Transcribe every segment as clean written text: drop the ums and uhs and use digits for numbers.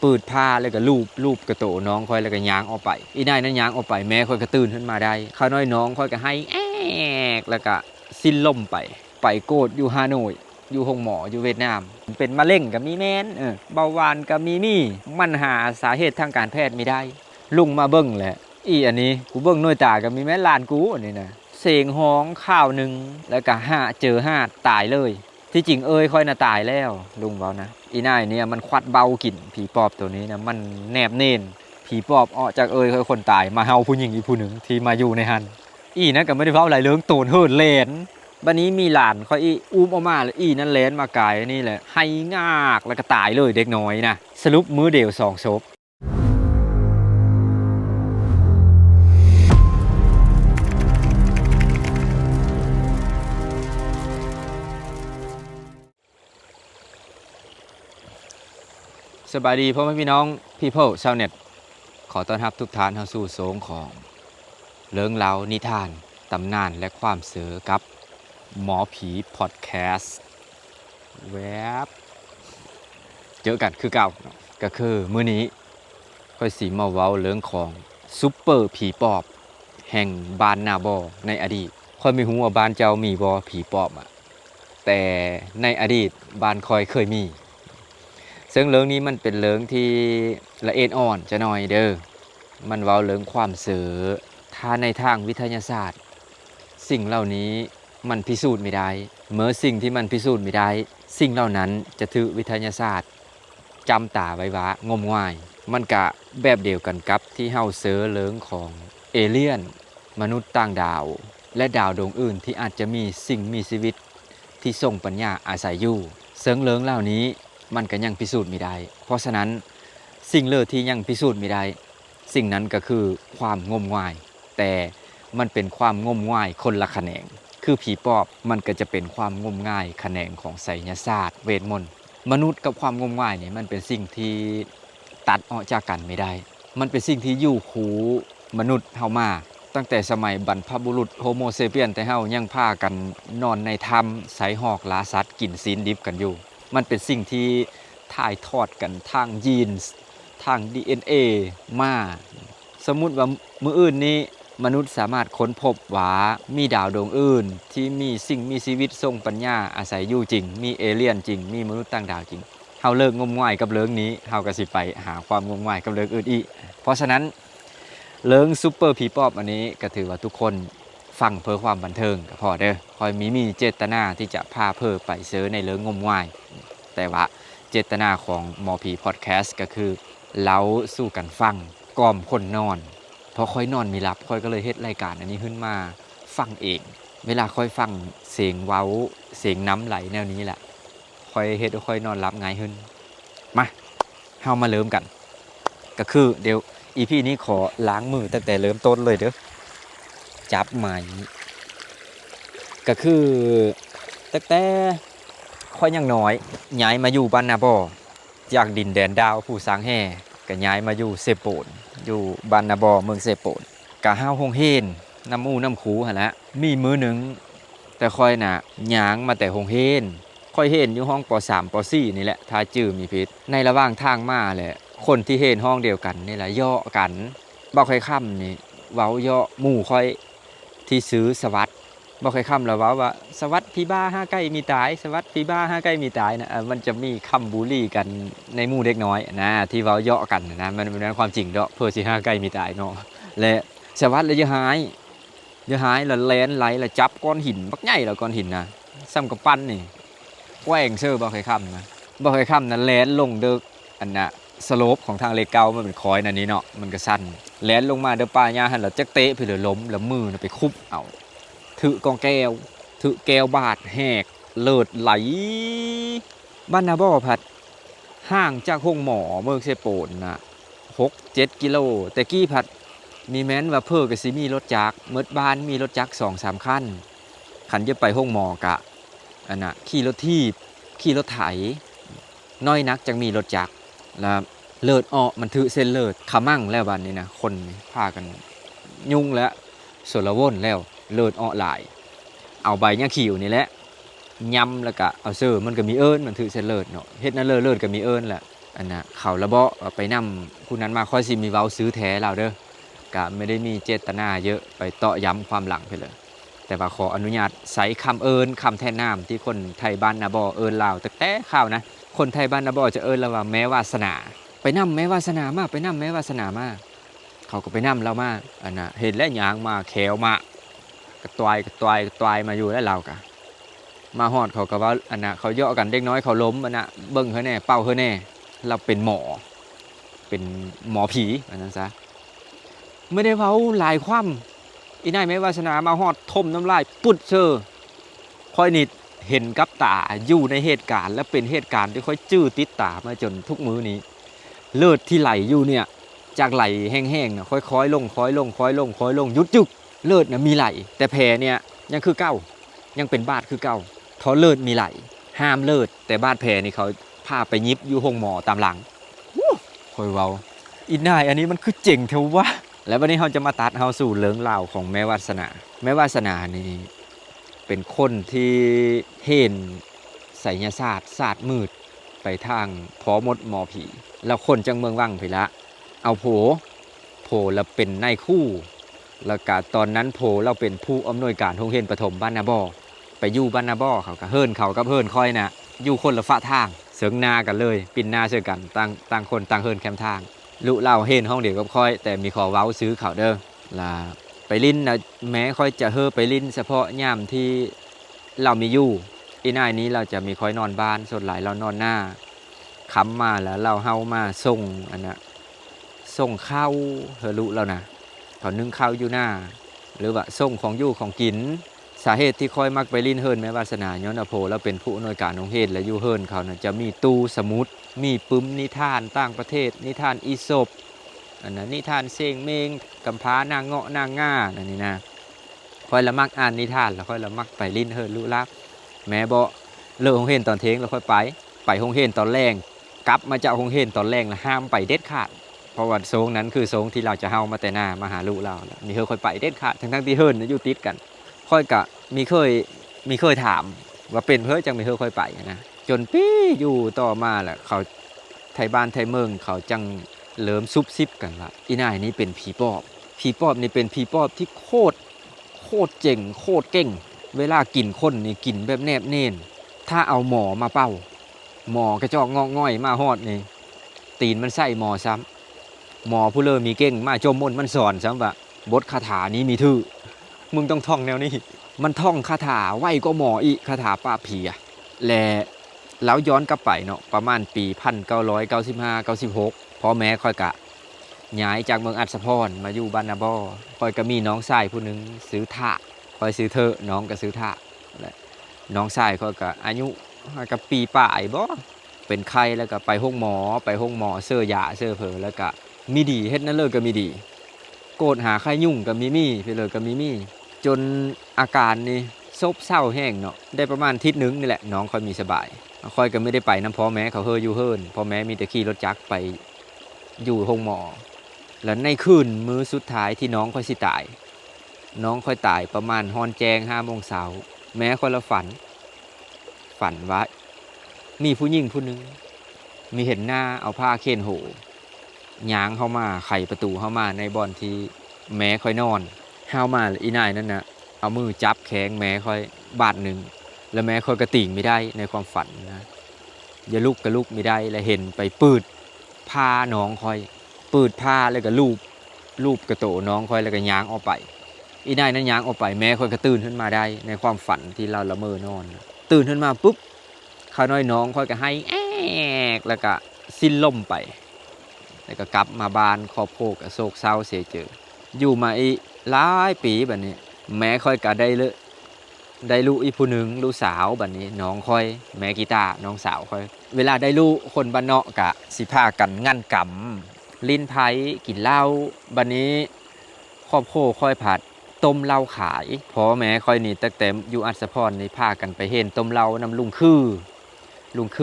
เปิดผ้าแล้วก็ลูบกระโตน้องค่อยแล้วก็ย่างออกไปอีนายนั้นย่างออกไปแม่ค่อยก็ตื่นขึ้นมาได้ข้าน้อยน้องค่อยก็ให้แอกแล้วก็สิ้นลมไปโกดอยู่ฮานอยอยู่ห้องหมออยู่เวียดนามเป็นมะเร็งก็มีแม่นเบาหวานก็มีมันหาสาเหตุทางการแพทย์ไม่ได้ลุงมาเบิ่งแหละอีอันนี้กูเบิ่งหน่วยตาก็มีแม่ลานกูอันนี้นะเสียงห้องข้าวหนึ่งแล้วก็เจอตายเลยที่จริงค่อยน่ะตายแล้วลุงเว้านะอีนายเนี่ยมันควัดเบากลิ่นผีปอบตัวนี้นะมันแนบเน่นผีปอบออกจากค่อยคนตายมาเฮาผู้หญิงอีกผู้หนึ่งที่มาอยู่ในหันอีนะก็ไม่ได้เว้าอะไรเรื่องโตนเฮิดเลนบัดนี้มีหลานค่อยอุ้มออกมาแล้วอีนั่นเลนมากายนี่แหละให้งากแล้วก็ตายเลยเด็กน้อยนะสรุปมื้อเดียว2 ศพสบายดีพ่อแม่พี่น้องpeople ชาวเน็ตขอต้อนรับทุกท่านเข้าสู่โสงของเรื่องเล่านิทานตำนานและความเสือกับหมอผีพอดแคสต์แวบเจอกันคือเก่าก็คือมื้อนี้ค่อยสีมาเว้าเรื่องของซุปเปอร์ผีปอบแห่งบ้านนาบอในอดีตค่อยไม่รู้ว่าบ้านเจ้ามีบ่ผีปอบแต่ในอดีตบ้านค่อยเคยมีซึ่งเรื่องนี้มันเป็นเรื่องที่ละเอียดอ่อนจะหน่อยเด้อมันเว้าเรื่องความเสือถ้าในทางวิทยาศาสตร์สิ่งเหล่านี้มันพิสูจน์ไม่ได้เมื่อสิ่งที่มันพิสูจน์ไม่ได้สิ่งเหล่านั้นจะถือวิทยาศาสตร์จำตาไว้ว่างมงายมันกะแบบเดียวกันกับที่เฮาเสือเรื่องของเอเลี่ยนมนุษย์ต่างดาวและดาวดวงอื่นที่อาจจะมีสิ่งมีชีวิตที่ทรงปัญญาอาศัยอยู่เสือเรื่องเหล่านี้มันก็ยังพิสูจน์ไม่ได้เพราะฉะนั้นสิ่งเลอที่ยังพิสูจน์ไม่ได้สิ่งนั้นก็คือความงมงายแต่มันเป็นความงมงายคนละแขนงคือผีปอบมันก็จะเป็นความงมงายแขนงของไสยศาสตร์เวทมนต์มนุษย์กับความงมงายนี่มันเป็นสิ่งที่ตัดออกจากกันไม่ได้มันเป็นสิ่งที่อยู่คู่มนุษย์เฮามาตั้งแต่สมัยบรรพบุรุษโฮโมเซเปียนแต่เฮายังพากันนอนในถ้ำไสหอกล่าสัตว์กินศีลดิบกันอยู่มันเป็นสิ่งที่ถ่ายทอดกันทางยีนส์ทาง DNA มาสมมุติว่ามื้ออื่นนี้มนุษย์สามารถค้นพบว่ามีดาวดวงอื่นที่มีสิ่งมีชีวิตทรงปัญญาอาศัยอยู่จริงมีเอเลี่ยนจริงมีมนุษย์ต่างดาวจริงเฮาเลิกงมงายกับเรื่องนี้เฮาก็สิไปหาความงมงายกับเรื่องอื่นอีกเพราะฉะนั้นเรื่องซุปเปอร์ผีปอบอันนี้ก็ถือว่าทุกคนฟังเพื่อความบันเทิงก็พอเด้อคอยมีเจตนาที่จะพาเพื่อไปเสิร์ชในเรื่องงมงายแต่ว่าเจตนาของหมอผีพอดแคสต์ก็คือเล่าสู่กันฟังกล่อมคนนอนพอค่อยนอนไม่หลับค่อยก็เลยเฮ็ดรายการอันนี้ขึ้นมาฟังเองเวลาค่อยฟังเสียงเว้าเสียงน้ำไหลแนวนี้แหละค่อยเฮ็ดค่อยนอนหลับง่ายขึ้นมาเฮามาเริ่มกันก็คือเดี๋ยวEPนี้ขอล้างมือตั้งแต่เริ่มต้นเลยเด้อจับใหม่ก็คือตั้งแต่ค่อยยังน้อยย้ายมาอยู่บ้านนาบอจากดินแดนดาวผู้สร้างแห่ก็ย้ายมาอยู่เซโปนอยู่บ้านนาบอเมืองเซโปนกะห้าวฮงเฮนน้ำมูน้ำคูหั่นละมีมื้อหนึ่งแต่ค่อยน่ะย้างมาแต่ฮงเฮนค่อยเห็นอยู่ห้องป .3 ป .4 นี่แหละถ้าจื่อมีพิษในระหว่างทางมาแหละคนที่เห็นห้องเดียวกันนี่แหละย่อกันบ่ค่อยค่ำนี่เว้าย่อหมู่ค่อยที่ซื้อสวัสดบ่ค่อยค่ำแล้วว่าสวัสดพี่บ้าห้าใกล้มีตายสวัสดพี่บ้าห้าใกล้มีตายนะมันจะมีคำบูลลี่กันในหมู่เด็กน้อยนะที่เว้าย่อกันนะมันเป็นความจริงเด้อเพื่อสิห้าใกล้มีตายเนาะและสวัสดเลยอย่าหายแล้วแลนไหลแล้วจับก้อนหินบักใหญ่แล้วก้อนหินนะซ้ำกับปั้นนี่แกว่งเซอร์บ่ค่อยค่ำนะบ่ค่อยค่ำนั้นแลนลงเด้ออันน่ะสโลปของทางเลเก่ามันเป็นคอยนั่นนี้เนาะมันก็สั้นแลนลงมาเด้อป่าหญ้าหั่นแล้วจักเตะไปเลยล้มแล้วมือน่ะไปคุบเอาถือกองแก้วถือแก้วบาดแหกเลิดไหลบ้านนาบ่อผัดห่างจากห้องหมอเมืองเซโปนน่ะ6-7 กิโลแต่กี้ผัดมีแม้นว่าเพิ่อก็สิมีรถจักรเมิดบ้านมีรถจักร 2-3 คันคันจะไปห้องหมอกะอันน่ะขี่รถทีบขี่รถไถน้อยนักจังมีรถจักรแล้วเลิศอ้อมันถือเส้นเลิศขมั่งแล้วบัดนี้นะคนพากันยุ่งแล้วสละวนแล้วเลิศอ้อหลายเอาใบหญ้าขิวนี่แหละยำแล้วก็เอาเสื้อมันก็มีเอิ้นมันถือเส้นเลิศเนาะเฮ็ดนั่นเลิศก็มีเอิ้นแหละ อันน่ะเขาระเบาะไปนำผู้นั้นมาค่อยสิมีเว้าซื้อแท้เราเด้อกะไม่ได้มีเจตนาเยอะไปเตาะย้ำความหลังไปเลยแต่ว่าขออนุญาตใส่คำเอิญคำแทนนามที่คนไทยบ้านนาบอเอิญลาวแต่ข้าวนะคนไทยบ้านนาบอจะเอิญเราว่าแม้วาสนาไปนำแม้วาสนามาไปนำแม้วาสนามาเขาก็ไปนำเรามาอันน่ะเห็นและยางมาแขวมากระตวยกระตวยกระตวยมาอยู่แล้วเรากะมาฮอดเขาก็ว่าอันน่ะเขาเยาะกันเด็กน้อยเขาล้มอันน่ะเบิ่งเขาแน่เป้าเขาแน่เราเป็นหมอเป็นหมอผีอันนั้นซะไม่ได้เว้าหลายความอีนายแม้วาสนามาฮอดทมน้ำลายปุดเชอค่อยนิดเห็นกับตาอยู่ในเหตุการณ์และเป็นเหตุการณ์ที่ค่อยจื้อติดตามาจนทุกมื้อนี้เลือดที่ไหลอยู่เนี่ยจากไหลแห้งๆนะค่อยๆลงค่อยลงค่อยลงค่อยลงยุดจุกเลือดนะมีไหลแต่แผลเนี่ยยังคือเก่ายังเป็นบาดคือเก่าเพราะเลือดมีไหลห้ามเลือดแต่บาดแผลนี่เขาพาไปยิบอยู่ห้องหมอตามหลังค่อยเว้าอีนายอันนี้มันคือเจ๋งเทวะแล้ววันนี้เราจะมาตัดเฮาสู่เรื่องราวของแม่วาสนาแม่วาสนานี่เป็นคนที่เห็นไสยศาสตร์ศาสตร์มืดไปทางพอมดหมอผีแล้วคนจังเมืองว่างไปละเอาโผเราเป็นนายคู่แล้วก็ตอนนั้นโผเราเป็นผู้อำนวยการโรงเรียนประถมบ้านนาบอไปอยู่บ้านนาบอเขาก็เฮิรนเขากับเฮิรนค่อยนะอยู่คนละฝะทางเสืองนากันเลยปินหน้าเสือกันต่างคนต่างเฮิรนแคมทางลุเล่าเห็นห้องเดียวกับค่อยแต่มีขอเว้าซื้อเขาเด้อล่ะไปลิ้นนะแม้ค่อยจะเฮอไปลิ้นเฉพาะย่ามที่เรามีอยู่อีนายนี้เราจะมีค่อยนอนบ้านส่วนหลายเรานอนหน้าค้ำมาแล้วเราเฮามาส่งอันน่ะส่งข้าวเฮอลุแล้วนะเขานึ่งข้าวอยู่หน้าหรือว่าส่งของอยู่ของกินสาเหตุที่ค่อยมักไปลิ้นเฮิรนแม่วาสนาย้อนโพแล้วเป็นผู้อำนวยการโรงเรียนและอยู่เฮิรนเขานะจะมีตู้สมุดมีปึ้มนิทานต่างประเทศนิทานอีสปอันนั้นนิทานเซงเมงกำพร้านางเงาะนางง่าอันนี้นะค่อยละมักอ่านนิทานแล้วค่อยละมักไปลิ้นเฮิรนลุลักแม่บ่เลิกโรงเรียนตอนเที่ยงแล้วค่อยไปโรงเรียนตอนแรงกลับมาจากโรงเรียนตอนแรงแล้วห้ามไปเด็ดขาดเพราะว่าโซงนั้นคือโซงที่เราจะเฮามาแต่หน้ามาหาลูกเราแล้วมีเฮอค่อยไปเด็ดขาดทั้งที่เฮิรนอยู่ติดกันค่อยกะมีเคยถามว่าเป็นเพื่อจังมีเฮอค่อยไปนะจนปี้อยู่ต่อมาแหละเขาไทยบ้านไทยเมืองเขาจังเริ่มซุบซิบกันว่าอีนายนี้เป็นผีปอบนี่เป็นผีปอบที่โคตรเจ๋งโคตรเก่งเวลากินคนนี่กินแบบแนบเน่นถ้าเอาหมอมาเป้าหมอกระจอกงอกง่อยมาฮอดนี่ตีนมันใส่หมอซ้ำหมอผู้เลอมีเก่งมาจมมนมันสอนซ้ำว่าบทคาถานี้มีทื่อมึงต้องท่องแนวนี้มันท่องคาถาไว้ก็หมออีคาถาป้าผีอะและแล้วย้อนกลับไปเนาะประมาณปี1995-96พ่อแม่ค่อยกะย้ายจากเมืองอัศพรมาอยู่บ้านนาบอค่อยก็มีน้องชายผู้หนึ่งซื้อถะค่อยซื้อเธอน้องก็ซื้อถะและน้องชายค่อยก็อายุกับปีป่ายบ่เป็นไข้แล้วก็ไปห้องหมอเสื้อยาเสื้อเพอแล้วก็มีดีเฮ็ดนั่นเลยก็มีดีโกรธหาไข้ยุ่งก็มีไปเลยก็มีจนอาการนี่ซบเศร้าแห้งเนาะได้ประมาณอาทิตย์นึงนี่แหละน้องค่อยมีสบายค่อยก็ไม่ได้ไปน้ำพ่อแม่เขาเฮออยู่เฮิรนพ่อแม่มีแต่ขี่รถจักรไปอยู่ห้องหมอแล้วในคืนมื้อสุดท้ายที่น้องค่อยสิตายน้องค่อยตายประมาณฮอนแจง5 โมงเช้าแม้ค่อยละฝันว่ามีผู้หญิงผู้หนึ่งมีเห็นหน้าเอาผ้าเคนโหย้างเข้ามาไขประตูเข้ามาในบ่อนที่แม้ค่อยนอนห้าวมาอีนายนั่นนะเอามือจับแข้งแม้ค่อยบาดหนึ่งแล้วแม้ค่อยกระติ่งไม่ได้ในความฝันนะอย่าลุกกระลุกไม่ได้แล้วเห็นไปปืดผ้าน้องค่อยปืดผ้าแล้วก็ลูบกระโตน้องค่อยแล้วก็ย้างออกไปอีนายนั้นย้างออกไปแม้ค่อยก็ตื่นขึ้นมาได้ในความฝันที่เราละเมอนอนตื่นขึ้นมาปุ๊บข้าน้อยน้องค่อยก็ให้แอกแล้วก็สิ้นล่มไปแล้วก็กลับมาบ้านครอบครัวก็โศกเศร้าเสียเจออยู่มาอีหลายปีแบบนี้แม้ค่อยก็ได้ลูกอีกผู้หนึ่งลูกสาวแบบนี้น้องค่อยแม่กีตาร์น้องสาวค่อยเวลาได้ลูกคนบ้านเนาะกะสิพากันงั้นกำลิ้นไผ่กินเหล้าบัดนี้ครอบครัวค่อยผัดต้มเหล้าขายพอแม้ค่อยนี่ตั้งแต่อยู่อัศพรนี่พากันไปเห็นต้มเหล้านำลุงคื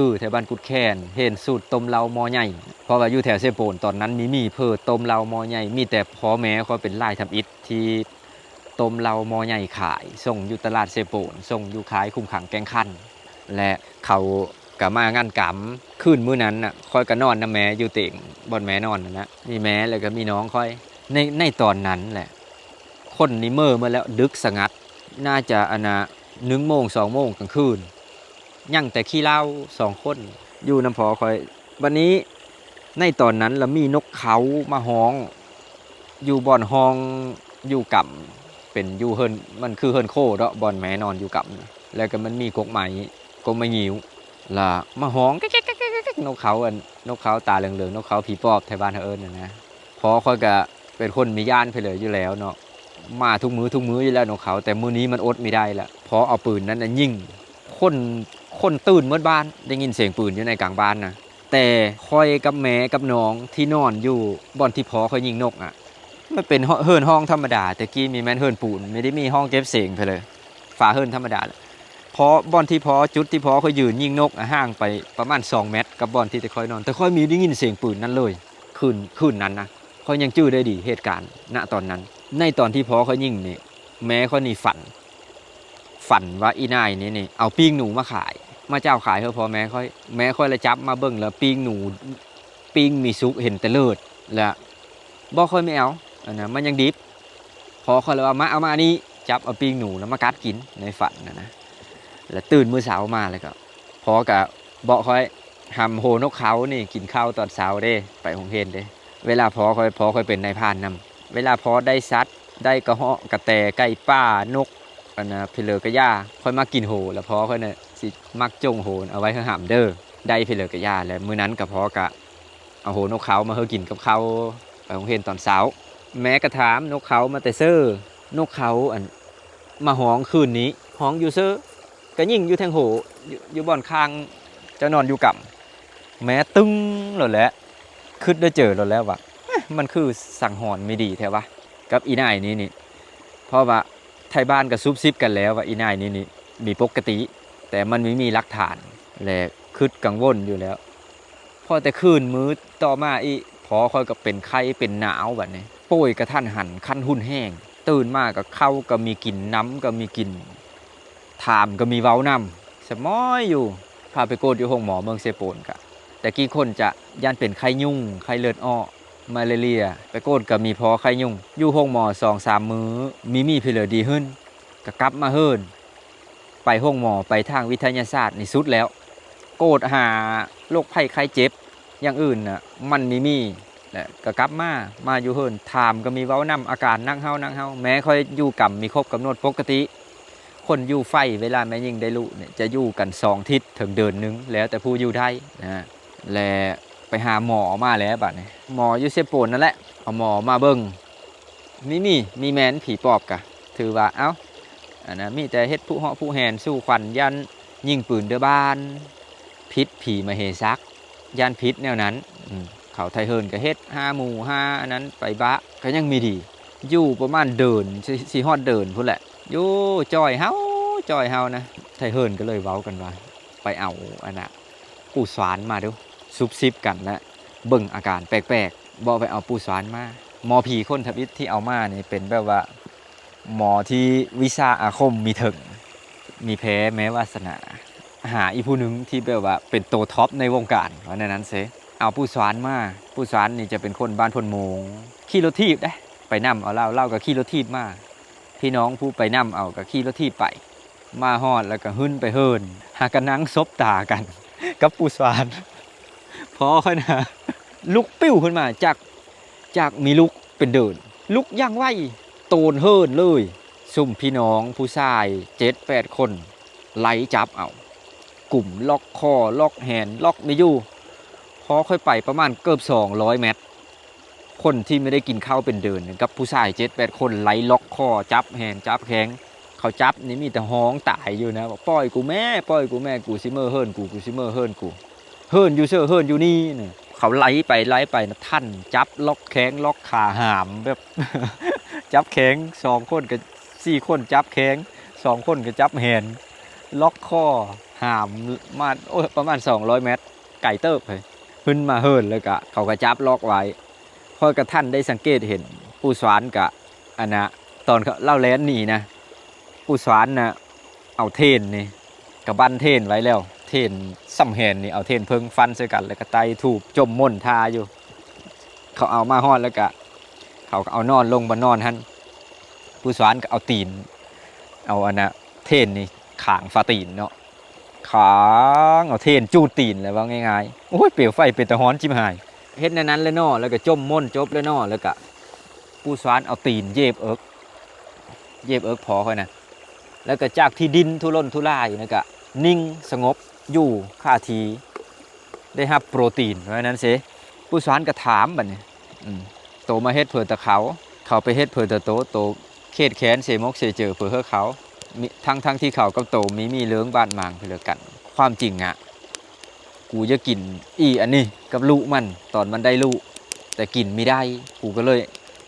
อแถวบ้านกุดแคนเห็นสูตรต้มเหล้าหม้อใหญ่เพราะว่าอยู่แถวเซโปนตอนนั้นมีเพิ่อต้มเหล้าหม้อใหญ่มีแต่พ่อแม่ค่อยเป็นลายทำอิฐที่ต้มเหล้าหม้อใหญ่ขายส่งอยู่ตลาดเซโปนส่งอยู่ขายคุ้มขังแกงคันและเขา กับมางานกำคืนมื้อนั้นน่ะค่อยก็นอนนะแม่อยู่เตียงบ่อนแม่นอนนั่นนะมีแม่แล้วก็มีน้องค่อยในตอนนั้นแหละคนนี่เมื่อมาแล้วดึกสงัดน่าจะอันน่ะ1 โมง 2 โมงกลางคืนยังแต่ขี้เหล้า2 คนอยู่น้ำพอค่อยวันนี้ในตอนนั้นแล้วมีนกเขามาฮ้องอยู่บ่อนฮ้องอยู่กำเป็นอยู่เฮิรนมันคือเฮิรนโคเนาะบ่อนแม่นอนอยู่กำแล้วก็มันมีกกไม้งิ้ว là mà hoóng cáiนกเขาอันนกเขาตาเหลืองๆนกเขาผีปอบไทยบ้านเฮาเอิ้นน่ะนะพอค่อยก็เป็นคนมีย่านไปเลยอยู่แล้วเนาะมาทุกมื้ออยู่แล้วนกเขาแต่มื้อนี้มันอดไม่ได้ละพอเอาปืนนั้นน่ะยิงคนตื่นหมดบ้านได้ยินเสียงปืนอยู่ในกลางบ้านนะแต่ค่อยกับแม่กับน้องที่นอนอยู่บ่อนที่พอเขายิงนกอ่ะมันเป็นเฮิรนห้องธรรมดาแต่กี้มีแม่นเฮิรนปูนไม่ได้มีห้องเก็บเสียงไปเลยฝาเฮิรนธรรมดาพอบอนที่พอจุดที่พอเขายืนยิงนกห่างไปประมาณ2 เมตรกับบอนที่แต่ค่อยนอนแต่ค่อยมีได้ยินเสียงปืนนั้นเลยคืนนั้นนะค่อยยังจื้อได้ดีเหตุการณ์ณตอนนั้นในตอนที่พอเขายิงนี่แม้เขานี่ฝันว่าอีนายนี่เอาปิ้งหนูมาขายมาเจ้าขายเขาพอแม้ค่อยเลยจับมาเบิ่งแล้วปิ้งหนูปิ้งมีซุกเห็นแต่เลิศแล้วบ่ค่อยไม่เอาอันนั้นมันยังดิบพอเขาเลยว่ามาเอามานี่จับเอาปิ้งหนูแล้วมากัดกินในฝันนะแล้วตื่นมื้อเช้ามาเลยก็พอกับเบาะค่อยหำโหนกเขานี่กินข้าวตอนเช้าเด้ไปโรงเรียนเด้เวลาพอค่อยเป็นนายพรานนำเวลาพอได้สัตว์ได้กระเหาะกระแตไก่ป้านกอันน่ะเพลอกระย่าค่อยมากินโหแล้วพอค่อยน่ะสิมักจงโหเอาไว้ข้างหำเด้อได้เพลอกระย่าแล้วมื้อนั้นก็พอกะเอาโหนกเขามาเฮากินกับข้าวไปโรงเรียนตอนเช้าแม้กระถามนกเขามาแต่เซ้อนกเขาอันมาฮ้องคืนนี้ฮ้องอยู่เซ้อก็ยิ่งอยู่แทงโหอยู่บ่อนข้างจะนอนอยู่กับแม้ตึ้งแล้วแหละคิดได้เจอแล้วว่ามันคือสังหรณ์ไม่ดีแท้วะกับอีนายนี่เพราะว่าไทยบ้านก็ซุบซิบกันแล้วว่าอีนายนี่มีปกติแต่มันไม่มีหลักฐานและคิดกังวลอยู่แล้วพอแต่คืนมื้อต่อมาอีพอค่อยก็เป็นไข้เป็นหนาวแบบนี้ป่วยกระทันหันคันหุ่นแห้งตื่นมาก็เข้าก็มีกลิ่นน้ำก็มีกลิ่นถามก็มีเว้านำสมอยอยู่พาไปโกดอยู่ห้องหมอเมืองเซโปนกะแต่กี่คนจะย่านเป็นไข้ยุ่งไข้เลือดออกมาเลเรียไปโกดก็มีพอไข้ยุ่งอยู่ห้องหมอ2-3 มื้อมีเพลอดีขึ้นก็กลับมาเฮิรนไปห้องหมอไปทางวิทยาศาสตร์นี่สุดแล้วโกดหาโรคภัยไข้เจ็บอย่างอื่นน่ะมันมีแหละก็กลับมาอยู่เฮิรนถามก็มีเว้านำอาการนั่งเฮาแม้ค่อยอยู่กับมีครบกำหนดปกติคนอยู่ไฟเวลาแม่ยิงได้ลูกเนี่ยจะอยู่กัน2 ทิศถึงเดือนนึงแล้วแต่ผู้อยู่ได้นะและไปหาหมอมาแล้วบัดนี้หมออยู่เซโปนนั่นแหละเอาหมอมาเบิ่งมีแมนผีปอบกะถือว่าเอ้าอันนั้นมีแต่เฮ็ดผู้เหาะผู้แหนสู้ขวัญยันยิงปืนเด้อบ้านพิษผีมาเฮซักยันพิษแนวนั้นเขาไทยเฮิรนก็เฮ็ด5 หมู่5อันนั้นไปบะก็ยังมีดีอยู่ประมาณเดินสิฮอดเดินพุ่นแหละอยู่จอยเฮานะไทยเฮิรนก็เลยเว้ากันว่าไปเอาอันน่ะปูสวานมาดูซุบซิบกันนะเบิ่งอาการแปลกๆบ่ไปเอาปูสวานมาหมอผีคนทวิตที่เอามานี่เป็นแบบว่าหมอที่วิชาอาคมมีถึงมีแพ้แม้วาสนาหาอีผู้หนึ่งที่แบบว่าเป็นโตท็อปในวงการว่าในนั้นเสเอาปูสวานมาปูสวานนี่จะเป็นคนบ้านพลโมงขี่รถทีบได้ไปนำเอาเล่ากับขี่รถทีบมาพี่น้องผู้ไปนำเอากับขี่รถทีบไปมาฮอดแล้วก็หึ้นไปเฮิรนหากันนั่งซบตากันกับปูสวานพอค่อยนะลุกปิ้วขึ้นมาจากมีลุกเป็นเดินลุกย่างไวโตนเฮิรนเลยซุ่มพี่น้องผู้ชาย7-8 คนไล่จับเอากลุ่มล็อกคอล็อกแฮนล็อกไม่อยู่พอค่อยไปประมาณเกือบ200 เมตรคนที่ไม่ได้กินข้าวเป็นเดินกับผู้ชาย7-8 คนไล่ล็อกคอจับแฮนจับแข้งเขาจับนี่มีแต่ห้องตายอยู่นะบอกปล่อยกูแม่กูซิเมอร์เฮิรนกูซิเมอร์เฮิรนกูเฮิรนอยู่เชื่อเฮิรนอยู่นี่เนี่ยเขาไล่ไปนะท่านจับล็อกแข้งล็อกขาหามแบบจับแข้ง2 คนกับ4 คนจับแข้ง2 คนก็จับแฮนล็อกคอหามมาประมาณ200 เมตรไก่เติบเลยขึ้นมาเฮิรนเลยกะเขาก็จับล็อกไว้พอกระท่านได้สังเกตเห็นผู้สวานกะอันนะตอนเขาเล่าแลนหนีนะผู้สวานนะเอาเทนนี่กับบันเทนไว้แล้ว เทนสำแหนนี่เอาเทนเพิงฟันใส่กันแล้วก็ไตถูกจมม่นทาอยู่เขาเอามาฮอดแล้วก็เขาก็เอานอนลงบนนอนหั่นผู้สอนก็เอาตีนเอาอันน่ะเทนนี่ขางฝาตีนเนาะขางเอาเทนจูดตีนเลยว่าง่ายๆโอ้ยเปลวไฟเป็นตะฮ้อนจิบหายเฮ็ดในนั้นเลยเนาะแล้วก็จมม่นจบเลยเนาะแล้วก็ผู้สอนเอาตีนเย็บเอิกพอค่อยนะแล้วก็จากที่ดินทุรนทุรายอยู่นะก็นิ่งสงบอยู่ค่าทีได้รับโปรตีนเพราะนั้นสิผู้สอนก็ถามบัดนี้โตมาเฮ็ดเพื่อตะเขาไปเฮ็ดเพื่อตะโตเขตแขนเสมกเสเจอเพื่อเขาทั้งที่เขากับโตมีเลื้องบ้านหมางเพื่อกันความจริงอ่ะกูจะกินอันนี้กับลูกมันตอนมันได้ลูกแต่กินไม่ได้กูก็เลย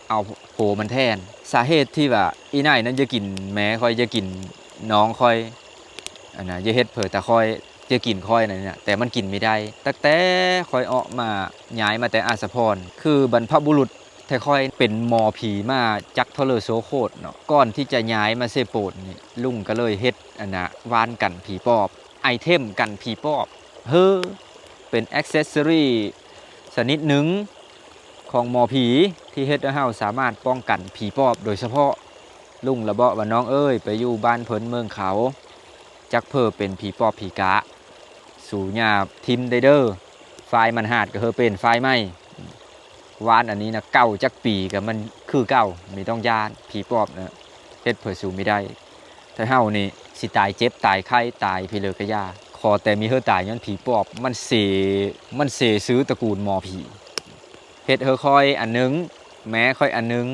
เอาโผมันแทนสาเหตุที่ว่านายนั้นจะกินแม่ค่อยจะกินน้องค่อยอันน่ะจะเฮ็ดเผื่อแต่ค่อยจะกินค่อยนั่นน่ะแต่มันกินไม่ได้ตั้งแต่ค่อยออกมาย้ายมาแต่อาสาพรคือบรรพบุรุษแต่ค่อยเป็นหมอผีมาจักทเลโซโคตเนาะก่อนที่จะย้ายมาเซโปดนี่ลุงก็เลยเฮ็ดอันน่ะวานกันผีปอบไอเทมกันผีปอบเป็นแอ็กเซสซอรี่ชนิดหนึ่งของหมอผีที่เฮ็ดให้เฮาสามารถป้องกันผีปอบโดยเฉพาะลุงระเบาะว่าน้องเอ้ยไปอยู่บ้านเพิ่นเมืองเขาจักเพิ่อเป็นผีปอบผีกะสู่หญ้าทิมได้เด้อไฟมันหาดก็เฮอเป็นไฟไหม้วานอันนี้นะเก่าจักปีก็มันคือเก่าไม่ต้องย่านผีปอบนะเฮ็ดเพื่อสู่ไม่ได้แต่เฮานี่สิตายเจ็บตายไข้ตายพี่เลอกะยาขอแต่มีเฮอตายย้อนผีปอบมันเสซื้อตระกูลหมอผีเฮ็ดเฮอค่อยอันนึงแม้ค่อยอันนึง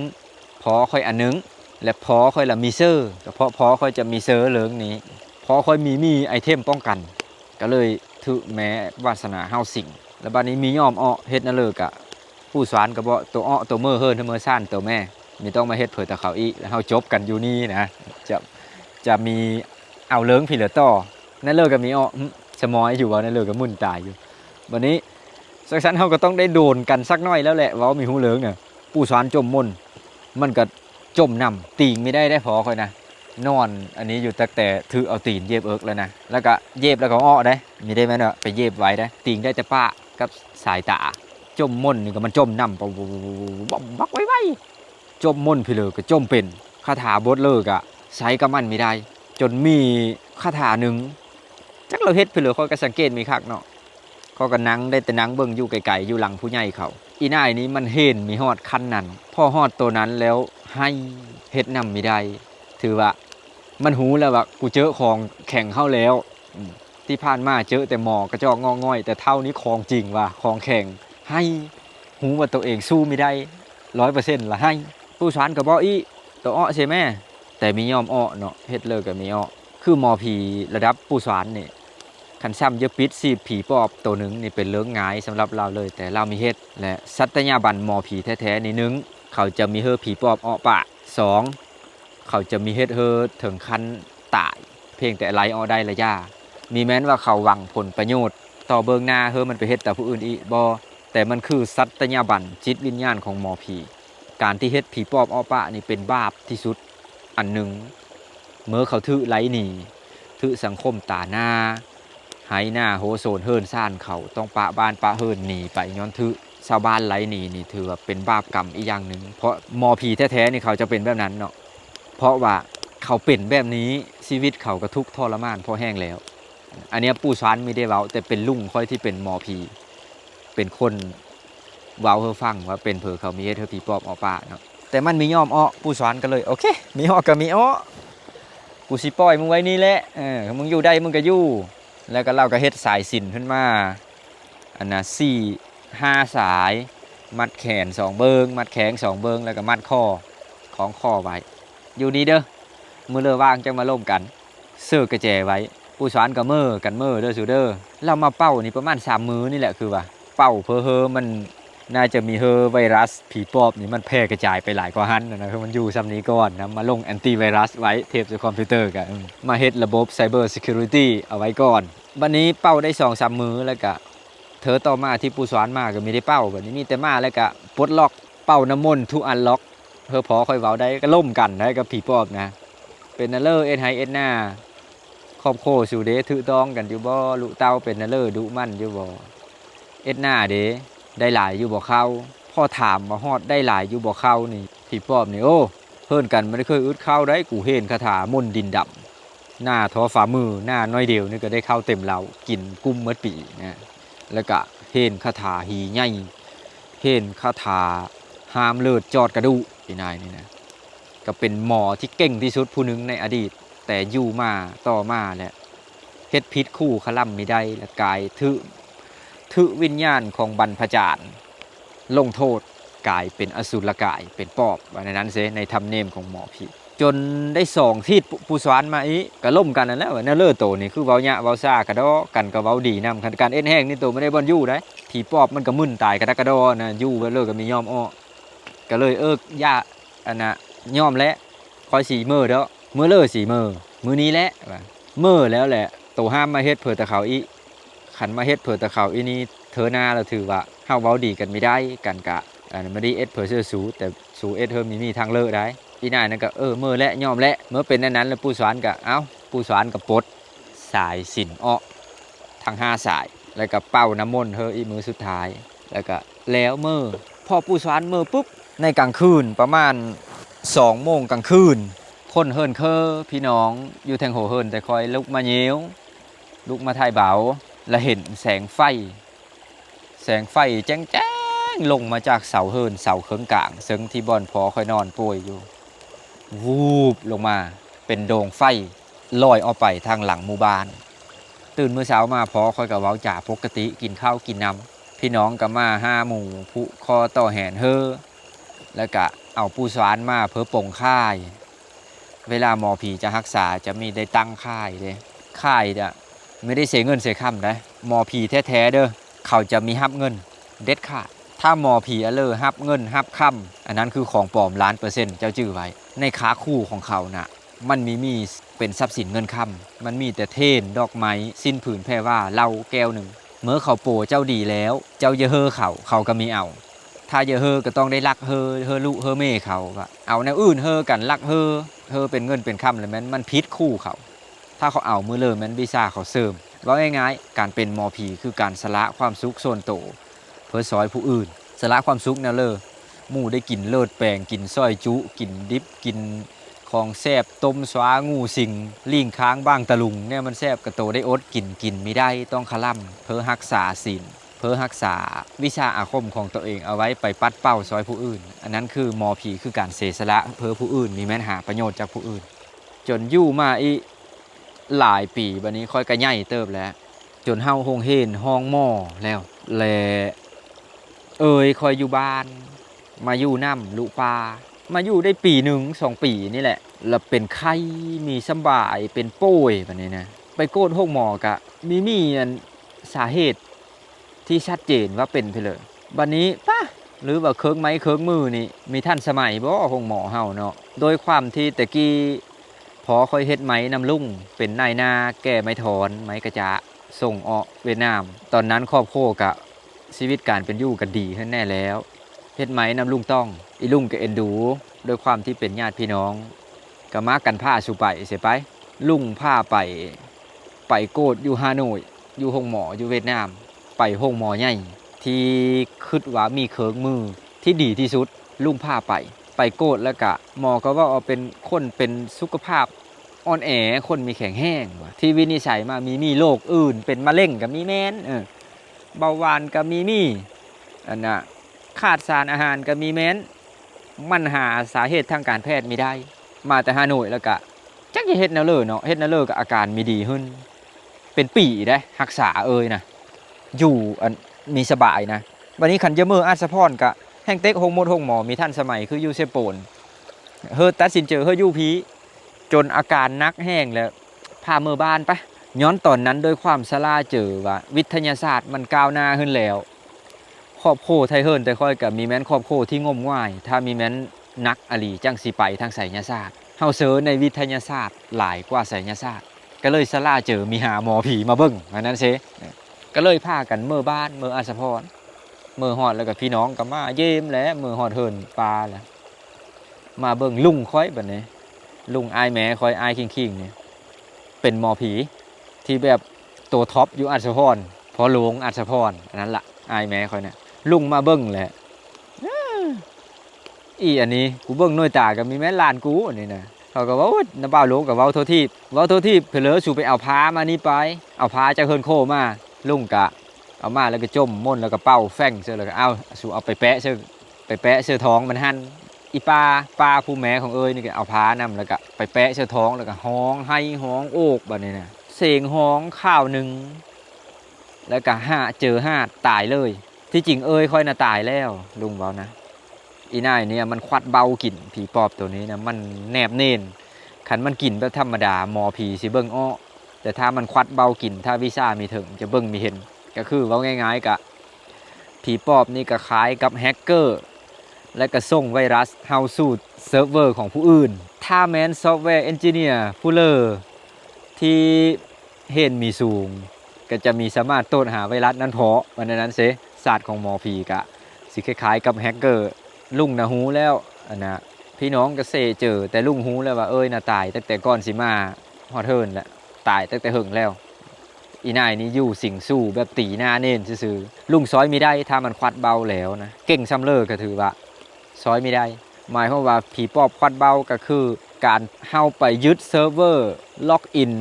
พอค่อยอันนึงและพอค่อยละมีเซอร์ก็เพราะพอค่อยจะมีเซอร์เหลืองนี้พอค่อยมีไอเทมป้องกันก็เลยถือแม้วาสนาเฮาสิ่งแล้วบัดนี้มียอมอ้อเฮ็ดนั่นเลยกะผู้สอนก็บ่ตัวอ้อตัวเมื่อเฮิรนเมื่อซ่านตัวแม่ไม่ต้องมาเฮ็ดเผยแต่เขาอีแล้วเฮาจบกันอยู่นี่นะจะมีเอาเหลืองพี่เหลือต่อนั่นเลยก็มีอ้อสมอยอยู่ว่านั่นเลยก็มุ่นตายอยู่บัดนี้สักชั้นเขาก็ต้องได้โดนกันสักน้อยแล้วแหละว่ามีหูเหลืองเนี่ยผู้สอนจมม่นมันก็จมนำตีงไม่ได้พอค่อยนะนอนอันนี้อยู่แต่ถือเอาตีนเย็บเอิกแล้วนะแล้วก็เย็บแล้วก็อ้อได้มีได้ไหมเนาะไปเย็บไว้ได้ตีงได้แต่ป้ากับสายตาจมม่นนี่ก็มันจมนำบักไว้จมม่นพี่เลยก็จมเป็นคาถาบทเลิกอะใช้กับมันไม่ได้จนมีคาถาหนึ่งจักเราเฮ็ดพี่เลยเขาก็สังเกตมีคักเนาะเขาก็นั่งได้แต่นั่งเบิ่งอยู่ไกลๆอยู่หลังผู้ใหญ่เขาอีนายนี้มันเห็นมีฮอดคันนั้นพอฮอดตัวนั้นแล้วให้เฮ็ดนำไม่ได้ถือว่ามันหูแล้วว่ากูเจอของแข่งเข้าแล้วที่ผ่านมาเจอแต่หมอกระจอกงอง่อยแต่เท่านี้ของจริงว่ะของแข่งให้หูว่าตัวเองสู้ไม่ได้ 100% ละให้ผู้สอนก็บอกอีตัวอ้อใช่ไหมแต่มียอมอ้อเนาะเฮ็ดเลยก็มีอ้อคือหมอผีระดับผู้สอนนี่คันซ้ำเยอะปิดสิผีปอบตัวหนึ่งนี่เป็นเรื่องง่ายสำหรับเราเลยแต่เรามีเฮ็ดและสัตยาบันหมอผีแท้ๆนี่นึงเขาจะมีเฮอผีปอบอ้อปะ2เขาจะมีเฮ็ดเฮอถึงขั้นตายเพียงแต่ไล่อ้อได้ระยะมีแม้นว่าเขาหวังผลประโยชน์ต่อเบิงหน้าเฮอมันไปเฮ็ดแต่ผู้อื่นอีบ่แต่มันคือสัตยาบันจิตวิญญาณของหมอผีการที่เฮ็ดผีปอบอ้อปะนี่เป็นบาปที่สุดอันหนึ่งเมื่อเขาถือไล่หนีถือสังคมตาหน้าหายหน้าโหโซนเฮิรนซ่านเขาต้องปะบ้านปะเฮิรนหนีไปย้อนถือชาวบ้านไล่หนีนี่ถือว่าเป็นบาปกรรมอีกอย่างหนึ่งเพราะหมอผีแท้ๆนี่เขาจะเป็นแบบนั้นเนาะเพราะว่าเขาเป็นแบบนี้ชีวิตเขาก็ทุกข์ทรมานพอแห้งแล้วอันนี้ปู่สานไม่ได้เว้าแต่เป็นลุงค่อยที่เป็นหมอผีเป็นคนเว้าเฮอฟังว่าเป็นเผอเขามีเฮ็ดเฮอผีปอบอ้อปะเนาะแต่มันมียอมอ้อปู่สานก็เลยโอเคมีอ้อก็มีอ้อกูสิปล่อยมึงไว้นี่แหละมึงอยู่ได้มึงก็อยู่แล้วก็เราก็เฮ็ดสายสิญจน์ขึ้นมาอันน่ะ4-5 สายมัดแขน2เบิงมัดแขน2เบิงแล้วก็มัดคอของคอไว้อยู่นี่เด้อมื้อเลิกว่างจังมาร่วมกันเสื้อกระแจไว้ผู้สอนก็มื้อกันมื้อเด้อซูเด้อเรามาเป้านี่ประมาณ3มื้อนี่แหละคือว่าเป้าเพ้อเฮอมันน่าจะมีเฮอไวรัสผีปอบนี่มันแพร่กระจายไปหลายกว่าหันนะคือมันอยู่ซ้ำนี้ก่อนนะมาลงแอนตี้ไวรัสไว้เทปจากคอมพิวเตอร์กันมาเฮ็ดระบบไซเบอร์ซิเคียวริตี้เอาไว้ก่อนวันนี้เป้าได้ 2-3 มื้อแล้วก็เธอต่อมาที่ผู้สอนมาก็ไม่ได้เป้าแบบนี้มีแต่มาแล้วก็ปลดล็อกเป้าน้ำมนต์ทุกอันล็อกเพื่อพอค่อยเว้าได้ก็ล่มกันได้กับผีปอบนะเป็นนั่นเลยเอ็นไฮเอ็นหน้า ครอบครัวสู่เด้ถือต้องกันอยู่บ่ลูกเต้าเป็นน่ะเลอดุมันอยู่บ่เอ็ดหน้าเด้ได้หลายอยู่บ่เข้าพ่อถามมาฮอดได้หลายอยู่บ่เข้านี่พี่ป้อมนี่โอ้เพิ่นกันไม่ได้เคยอึดเข้าได้กูเห็นคาถามนต์ดินดำหน้าทอฝ่ามือหน้าน้อยเดียวนี่ก็ได้เข้าเต็มเหล้ากินกุ้มเมดปีนะแล้วก็เห็นคาถาหีใหญ่เห็นคาถาหามเลิศจอดกระดูพี่นายนี่นะก็เป็นหมอที่เก่งที่สุดผู้หนึงในอดีตแต่อยู่มาต่อมาแหละเฮ็ดพิษคู่ขล่ำไม่ได้และกายทึวิญญาณของบรรพจารย์ลงโทษกลายเป็นอสุรกายเป็นปอบว่าในนั้นเสในธรรมเนียมของหมอผีจนได้สองทิศผู้สวรรค์มาอีก็ล่มกันนั่นแหละว่านั่นเลิศโตนี่คือเว้าหยะเว้าซ่ากระดอกันก็เว้าดีนำการเอ็นแห้งนี่โตไม่ได้บ่อนอยู่ได้ผีปอบมันก็มึนตายกระดกกระดอนะอยู่ไปเลิกก็มียอมอ้อก็เลยย่าอันน่ะยอมแล้วคอยสีมื้อเด้อมื้อเลิกสีมื้อนี้แหละว่ามื้อแล้วแหละโตห้ามมาเฮ็ดเพื่อตะเขาอีขันมาเฮ็ดเพื่อตะเขาอีนี่เธอหน้าเราถือว่าเฮาเว้าดีกันไม่ได้กันกะไม่ได้เอ็ดเพื่อเสื้อสูแต่สูเอ็ดเธอมีทางเลิกได้อีนายนั่นก็มื้อและยอมและเมื่อเป็นนั้นแล้วผู้สอนก็ผู้สอนก็ปลดสายสิญจน์อ้อทั้ง5สายแล้วก็เป่าน้ำมนต์เธออีมือสุดท้ายแล้วก็แล้วมื้อพอผู้สอนมื้อปุ๊บในกลางคืนประมาณ2 โมงกลางคืนคนเฮิรนเคอพี่น้องอยู่แทงโหเฮิรนแต่คอยลุกมาเยี้ยวลุกมาถ่ายเบาและเห็นแสงไฟแจ้งลงมาจากเสาเฮิรนเสาเคิงกลางซึ่งที่บ่อนพอคอยนอนป่วยอยู่วูบลงมาเป็นโดงไฟลอยออกไปทางหลังหมู่บ้านตื่นมื้อเช้ามาพอคอยกับเว้าจ่าปกติกินข้าวกินน้ำพี่น้องก็มา5 หมู่ผู้คอต่อแหนเฮอแล้วก็เอาผู้สวานมาเพื่อปงค่ายเวลาหมอผีจะรักษาจะมีได้ตั้งค่ายเลยค่ายเนี่ยไม่ได้เสียเงินเสียค่ำนะหมอผีแท้ๆเด้อเขาจะมีฮับเงินเด็ดขาดถ้าหมอผีฮับเงินฮับค่ำอันนั้นคือของปลอม1,000,000%เจ้าจื้อไว้ในขาคู่ของเขาน่ะมันมีเป็นทรัพย์สินเงินค่ำมันมีแต่เทนดอกไม้สิ้นผืนแพ่ว่าเหล้าแก้วหนึ่งเมื่อเขาโปเจ้าดีแล้วเจ้าอย่าเฮอเขาก็มีเอาถ้าอย่าเฮอก็ต้องได้ลักเฮอลุเฮอเม่เขาเอาแนวอื่นเฮอกันลักเฮอเป็นเงินเป็นค่ำเลยมันพิษคู่เขาถ้าเขาเอามือเลยมันวิชาเขาเสริมว่าง่ายๆการเป็นหมอผีคือการสละความสุขส่วนโตเพื่อซอยผู้อื่นสละความสุขนั่นเลยหมู่ได้กินเลิศแปลงกินซอยจุกินดิบกินของแซ่บต้มสวางูสิงลิงค้างบ้างตะลุงเนี่ยมันแซ่บกระโตได้อดกินไม่ได้ต้องขล่ำเพื่อรักษาศีลเพื่อรักษาวิชาอาคมของตัวเองเอาไว้ไปปัดเป้าซอยผู้อื่นอันนั้นคือหมอผีคือการเสียสละเพื่อผู้อื่นมีแม้นหาประโยชน์จากผู้อื่นจนอยู่มาอีหลายปีบัดนี้ค่อยกระใหญ่เติบแล้วจนเฮาโฮงเฮนห้องหม้อแล้วแลคอยอยู่บ้านมาอยู่น้ำลุปลามาอยู่ได้ปี1-2 ปีนี่แหละแล้วเป็นไข้มีสบายเป็นโป้ยแบบนี้นะไปโกดห้องหมอกะมีสาเหตุที่ชัดเจนว่าเป็นไปเลยบัดนี้ป่ะหรือว่าเครื่องไม้เครื่องมือนี่มีท่านสมัยบ่ห้องหมอเฮาเนาะโดยความที่ตะกี้พอค่อยเฮ็ดไม้นำลุ่งเป็นนายนาแก่ไม้ถอนไม้กระจะส่งออกเวียดนามตอนนั้นครอบครัวกะชีวิตการเป็นอยู่กันดีขึ้นแน่แล้วเฮ็ดไหมนำลุงต้องอีลุงก็เอ็นดูด้วยความที่เป็นญาติพี่น้องก็มากันผ้าสู่ไปเสียไปลุงผ้าไปโกดอยู่ฮานอยอยู่ห้องหมออยู่เวียดนามไปห้องหมอใหญ่ที่คิดว่ามีเครื่องมือที่ดีที่สุดลุงผ้าไปโกดแล้วก็หมอก็ว่าเอาเป็นคนเป็นสุขภาพอ่อนแอคนมีแข็งแห้งที่วินิจฉัยมามีโรคอื่นเป็นมะเร็งก็มีแม่นเบาหวานก็มีอันน่ะขาดสารอาหารก็มีแม้นมันหาสาเหตุทางการแพทย์ไม่ได้มาแต่ฮานอยแล้วก็จักจะเฮ็ดแนวเลยเนาะเฮ็ดแนวเลยก็อาการมีดีขึ้นเป็นปีได้รักษานะอยู่มีสบายนะวันนี้คันเยอะมืออาสะพรก็แห่งเต็กห้องหมอมีท่านสมัยคือยูเซโปนเฮอตัดสินเจอเฮอยูพีจนอาการนักแห้งแล้วพาเมื่อบ้านปะย้อนตอนนั้นโดยความสลาเจอว่าวิทยาศาสตร์มันก้าวหน้าขึ้นแล้วครอบโคไทยเฮิรนแต่ค่อยกับมีแม้นครอบโคที่งมง่ายถ้ามีแม้นนักอลีจังสีไปทางไสยศาสตร์เฮาเสิร์ชในวิทยาศาสตร์หลายกว่าไสยศาสตร์ก็เลยสลาเจอมีหาหมอผีมาเบิ่งอันนั้นเซก็เลยพากันเมื่อบ้านเมื่ออาสะพรเมื่อฮอดแล้วกับพี่น้องก็มาเยี่ยมแล้วเมื่อฮอดเฮิรนปลาแหละมาเบิ่งลุงค่อยบัดนี้ลุงอายแหมค่อยอายคิงๆนี่ เป็นหมอผีที่แบบตัวท็อปอยู่อัศพรพอหลวงอัศพรอันนั้นล่ะอายแม่ค่อยเนี่ยลุงมาเบิ่งแหละอีอันนี้กูเบิ่งหน่วยตาก็มีแม่ลานกูอันนี้นะเขาก็ว่าน้าบ่าวหลวงกับเว้าโทษทีเผลอสู่ไปเอาผ้ามานี่ไปเอาผ้าจากเฮิรนโคมาลุงกะเอามาแล้วก็จมม่นแล้วก็เป้าแฟ่งเสื้อแล้วก็เอาไปแปะเสื้อท้องมันหั่นอีปลาผู้แม่ของเอ้ยนี่ก็เอาผ้านำแล้วก็ไปแปะเสื้อท้องแล้วก็ฮ้องให้ฮ้องโอกบัดนี้นะเสียงฮ้องข้าวหนึ่งแล้วก็เจอตายเลยที่จริงเอ้ยค่อยน่ะตายแล้วลุงเว้านะอีนายเนี่ยมันควัดเบากินผีปอบตัวนี้นะมันแนบเน่นขันมันกินแบบธรรมดาหมอผีสิเบิ่งอ้อแต่ถ้ามันควัดเบากินถ้าวิซ่ามีถึงจะเบิ่งมีเห็นก็คือเว้าง่ายๆกะผีปอบนี่ก็คล้ายกับแฮกเกอร์และก็ส่งไวรัสเฮาสู่เซิร์ฟเวอร์ของผู้อื่นถ้าแม้นซอฟต์แวร์เอนจิเนียร์ผู้เลอที่เห็นมีสูงก็จะมีสามารถต้นหาไวรัสนั้นเพาะวันนั้นเสศาสตร์ของหมอผีกะสิคล้ายๆกับแฮกเกอร์ลุงนะฮู้แล้วอันนะพี่น้องก็เซเจอแต่ลุงฮู้แล้วว่าเอ้ยน่ะตายตั้งแต่ก่อนสิมาฮอดเฮิร์นแหละตายตั้งแต่หึงแล้วอีนายนี่อยู่สิงสู้แบบตีหน้าเน้นซื่อๆลุงซอยไม่ได้ถ้ามันควัดเบาแล้วนะเก่งซ้ำเลิกก็ถือว่าซอยไม่ได้หมายความว่าผีปอบควัดเบาก็คือการเฮาไปยึดเซิร์ฟเวอร์ล็อกอิน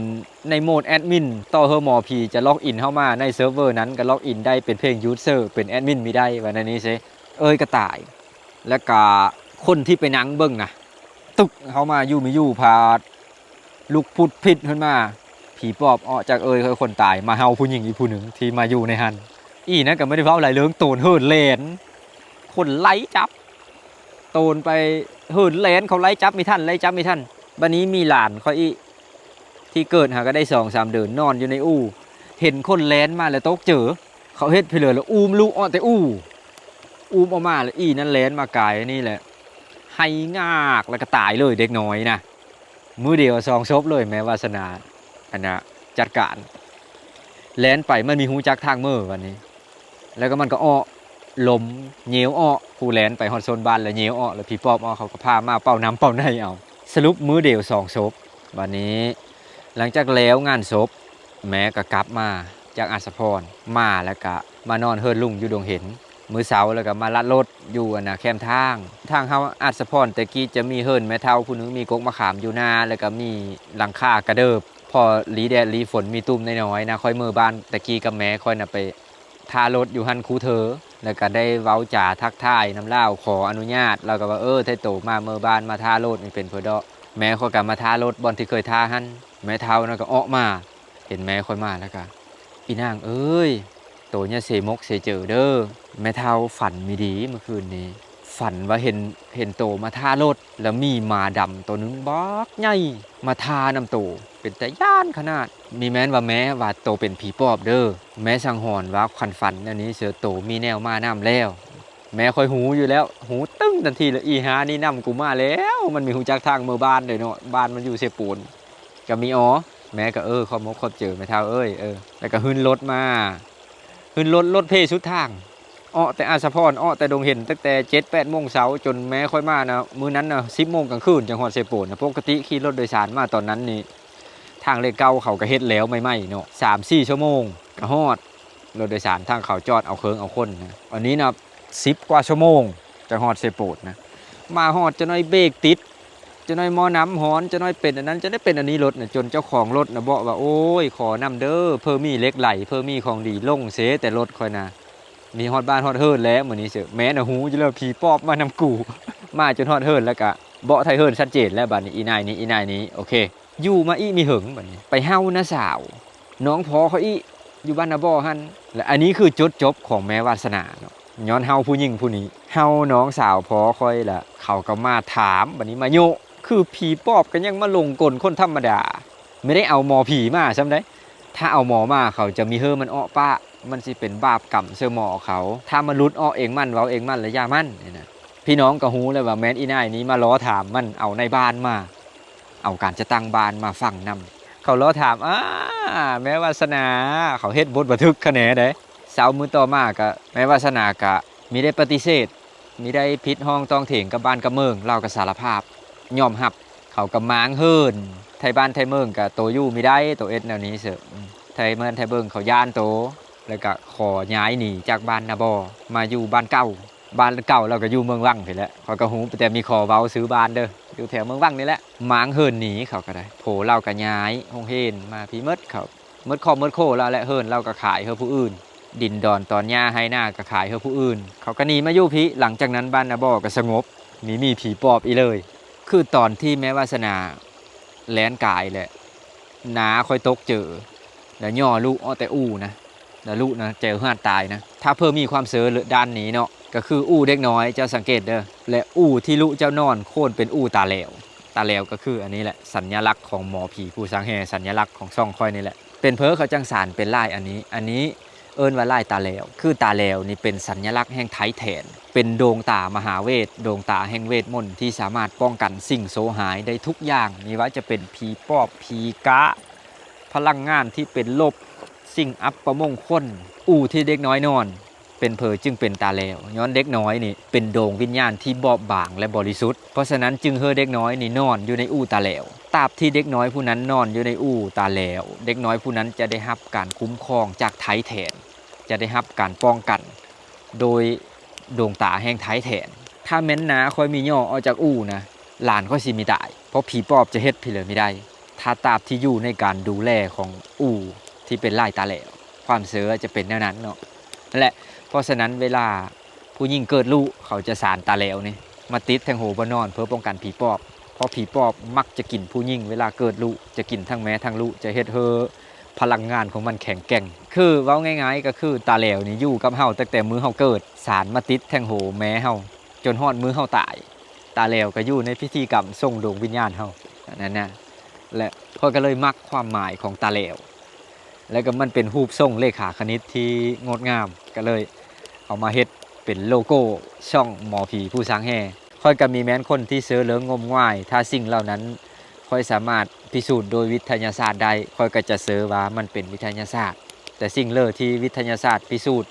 ในโหมดแอดมินต่อเฮอหมอผีจะล็อกอินเข้ามาในเซิร์ฟเวอร์นั้นก็ล็อกอินได้เป็นเพลงยูเซอร์เป็นแอดมินไม่ได้ว่าในนี้ซิเอ้ยก็ตายแล้วก็คนที่ไปนั่งเบิ่งนะตึกเข้ามาอยู่ไม่อยู่พาลุกพุดผิดขึ้นมาผีปอบออกจากเอ้ยคือคนตายมาเฮาผู้หญิงอีกผู้หนึ่งที่มาอยู่ในหันอีนั่นก็ไม่ได้เว้าอะไรเรื่องโตนเฮิร์นเลนคนไล่จับโตนไปเฮิร์นเลนเขาไล่จับไม่ทันบัดนี้มีหลานเขาอีที่เกิดหาก็ได้2-3 เดือนนอนอยู่ในอู่เห็นคนแลนมาแล้วตกเจอเขาเฮ็ดไปเลยแล้วอุ้มลูกออกแต่อู่อุ้มออกมาแล้วอีนั่นแลนมากายนี่แหละให้งากแล้วก็ตายเลยเด็กน้อยนะมือเดียว2 ศพเลยแม้วาสนาอันน่ะจัดการแลนไปมันมีหูจักทางมือวันนี้แล้วก็มันก็อ้อลมเหนียวอ้อผู้แลนไปฮอดโซนบ้านแล้วเหนียวอ้อแล้วผีปอบอ้อเขาก็พามาเป่าน้ำเป่าในเอาสรุปมือเดียว2 ศพวันนี้หลังจากแล้วงานศพแม่ก็กลับมาจากอัศพรมาแล้วก็มานอนเฮิรนลุงอยู่ดงเห็นมื้อเช้าแล้วก็มาลัดรถอยู่อันน่ะแคมทางเฮาอัศพรแต่กี้จะมีเฮิรนแม่เฒ่าผู้นึงมีกกมะขามอยู่หน้าแล้วก็มีหลังคากระเดิบพอหลีแดดหลีฝนมีตุ้มน้อยๆนะค่อยมือบ้านแต่กี้กับแม่ค่อยน่ะไปทารถอยู่หันคูเธอแล้วก็ได้เว้าจาทักทายน้ำเล่าขออนุญาตแล้วก็ว่าไทโตมาเมื่อบ้านมาทารถนี่เป็นเพื่อดอกแม่ค่อยกลับมาทารถบอนที่เคยทาหันแม่เฒ่านั่นก็ออกมาเห็นแม่ค่อยมาแล้วก็อีนางเอ้ยโตเนี่ยเสมกเสเจอเด้อแม่เฒ่าฝันไม่ดีเมื่อคืนนี้ฝันว่าเห็นโตมาทารถแล้วมีหมาดำตัวนึงบักใหญ่มาทานำโตเป็นแต่ย่านขนาดมีแม้นว่าแม้ว่าโตเป็นผีปอบเด้อแม้สังหรณ์ว่าคันฝันอันนี้เสือโตมีแนวมาน้ำแล้วแม่ค่อยหูอยู่แล้วหูตึ้งทันทีเลยอีหานี่นำกูมาแล้วมันมีหูจักทางเมื่อบ้านเลยเนาะบ้านมันอยู่เสปูนก็มีแม่ก็ขอบมกขอบเจอแม่เฒ่าแล้วก็ขึ้นรถมาขึ้นรถเพสุดทางแต่อาสะพรแต่ดงเห็นตั้งแต่ 7-8 โมงเช้าจนแม่ค่อยมานะมื้อนั้นน่ะ10 โมงกลางคืนจังหวัดเสปูนนะปกติขี่รถโดยสารมาตอนนั้นนี่ทางเลขเก่าเขาก็เฮ็ดแล้วใหม่ๆเนาะ3-4 ชั่วโมงก็ฮอดรถโดยสารทางเขาจอดเอาเครื่องเอาคนนะอันนี้นะ10 กว่าชั่วโมงจังหวัดเสปูนนะมาฮอดจะน้อยเบรกติดจะน้อยหม้อน้ำหอนจะน้อยเป็นอันนั้นจะได้เป็นอันนี้รถน่ะจนเจ้าของรถน่ะบอกว่าโอ้ยขอนำเด้อเพิ่มมีเหล็กไหลเพิ่มมีของดีลงเสแต่รถค่อยนะมีฮอดบ้านฮอดเฮิร์นแล้วมื้อนี้เสือแม้น่ะหูอยู่แล้วผีปอบมานำกูมาจนฮอดเฮิร์นแล้วก็เบาะไทเฮิร์นชัดเจนแล้วบัดนี้อีนายนี้โอเคอยู่มาอีมีหึงบัดนี้ไปเฮานะสาวน้องพอเขาอีอยู่บ้านนาบ่อหั่นและอันนี้คือจุดจบของแม่วาสนาเนาะย้อนเฮาผู้หญิงผู้นี้เฮาน้องสาวพอค่อยล่ะเขาก็มาถามบัดนี้มาโยคือผีปอบก็ยังมาลงกลคนธรรมดาไม่ได้เอาหมอผีมาซ้ำได้ถ้าเอาหมอมาเขาจะมีมันป้ามันสิเป็นบาปกรรมเสื้อหมอเขาถ้ามันรุดเองมันเว้าเองมันและยามันนี่นะพี่น้องก็ฮู้เลยว่าแม่นอีนายนี้มาล้อถามมันเอาในบ้านมาเอาการจะตั้งบ้านมาฟังนำเขาล้อถามแม่วาสนาเขาเฮ็ดบทบันทึกคะแนนเด้เช้ามื้อต่อมาก็แม่วาสนาก็มีได้ปฏิเสธมีได้พิษห้องต้องเถียงกับบ้านกับเมืองเล่ากับสารภาพยอมรับเขาก็ม้างเฮิรน ไทยบ้านไทยเมืองกับโตอยู่ไม่ได้โตเอ็ดแนวนี้เสอะไทยเมืองไทยเมืองเขาย่านโตแล้วก็ขอย้ายหนีจากบ้านนาบอมาอยู่บ้านเก่าเราก็อยู่เมืองวังไปแล้วเขาก็หูแต่มีขอเว้าซื้อบ้านเด้ออยู่แถวเมืองวังนี่แหละหมางเฮินหนีเขาก็ได้โผเราก็ย้ายโรงเฮนมาพี่มดเขามดคอมมดโคเราและเฮินเราก็ขายให้ผู้อื่นดินดอนตอนหญ้าให้หน้าก็ขายให้ผู้อื่นเขาก็หนีมาอยู่พี่หลังจากนั้นบ้านนาบอก็สงบมีผีปอบอีเลยคือตอนที่แม่วาสนาแลนกายแหละน้าคอยตกเจอแล้วย่อลูกอ้อแต่อู้นะแล้วลูกนะเจอห้าตายนะถ้าเพิ่มมีความเสือด้านนี้เนาะก็คืออู้เด็กน้อยเจ้าสังเกตเด้อและอู้ที่ลูกเจ้านอนโค่นเป็นอู้ตาแหลวก็คืออันนี้แหละสัญลักษณ์ของหมอผีผู้สังแห่สัญลักษณ์ของช่องค่อยนี่แหละเป็นเพอเขาจังสารเป็นลายอันนี้เอิ้นว่าลายตาแหลวคือตาแหลวนี่เป็นสัญลักษณ์แห่งไทยแทนเป็นดวงตามหาเวทดวงตาแห่งเวทมนต์ที่สามารถป้องกันสิ่งโสหายได้ทุกอย่างไม่ว่าจะเป็นผีปอบผีกะพลังงานที่เป็นลบสิ่งอัปมงคลอู่ที่เด็กน้อยนอนเป็นเพอจึงเป็นตาแหลวย้อนเด็กน้อยนี่เป็นดวงวิญญาณที่บอบบางและบริสุทธิ์เพราะฉะนั้นจึงเฮอเด็กน้อยนี่นอนอยู่ในอู่ตาแหลวตราบที่เด็กน้อยผู้นั้นนอนอยู่ในอู่ตาแหลวเด็กน้อยผู้นั้นจะได้รับการคุ้มครองจากไทยแทนจะได้รับการป้องกันโดยดวงตาแห่งไทยแทนถ้าแม้นนาคอยมีย่อออกจากอู่นะหลานก็สิมีตายเพราะผีปอบจะเฮ็ดพี่เลยไม่ได้ถ้าตราบที่อยู่ในการดูแลของอู่ที่เป็นลายตาแหลวความเสือจะเป็นแนวนั้นเนาะและเพราะฉะนั้นเวลาผู้หญิงเกิดลูกเขาจะสารตาแหลวนี่มาติดแทงโหบนอนเพื่อป้องกันผีปอบเพราะผีปอบมักจะกินผู้หญิงเวลาเกิดลูกจะกินทั้งแม่ทั้งลูกจะเฮ็ดเฮอพลังงานของมันแข็งแกร่งคือเว้าง่ายๆก็คือตาแหลวนี่อยู่กับเฮาตั้งแต่มื้อเฮาเกิดสารมาติดแทงโหแม่เฮาจนฮอดมื้อเฮาตายตาแหลวก็อยู่ในพิธีกรรมส่งดวงวิญญาณเฮานั่นน่ะและข้อยก็เลยมักความหมายของตาแหลวแล้วก็มันเป็นรูปทรงเลขาคณิตที่งดงามก็เลยเอามาเฮ็ดเป็นโลโก้ช่องหมอผีผู้สังแห่ค่อยก็มีแม้นคนที่เสือเหลืองงมง่ายถ้าสิ่งเหล่านั้นค่อยสามารถพิสูจน์โดยวิทยาศาสตร์ได้ค่อยก็จะเสือว่ามันเป็นวิทยาศาสตร์แต่สิ่งเลอที่วิทยาศาสตร์พิสูจน์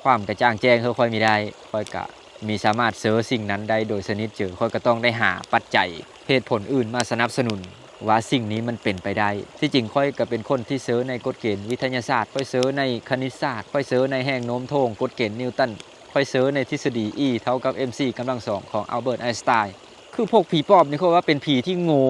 ความกระจ่างแจ้งค่อยมีได้ค่อยก็มีสามารถเสือสิ่งนั้นได้โดยสนิทเจอค่อยก็ต้องได้หาปัจจัยเหตุผลอื่นมาสนับสนุนว่าสิ่งนี้มันเป็นไปได้ที่จริงค่อยก็เป็นคนที่เสือในกฎเกณฑ์วิทยาศาสตร์ค่อยเสือในคณิตศาสตร์ค่อยเสือในแห่งโน้มถ่วงกฎเกณฑ์นิวตันค่อยเสือในทฤษฎี E เท่ากับ mc กำลังสองของอัลเบิร์ตไอน์สไตน์คือพวกผีปอบนี่เขาว่าเป็นผีที่โง่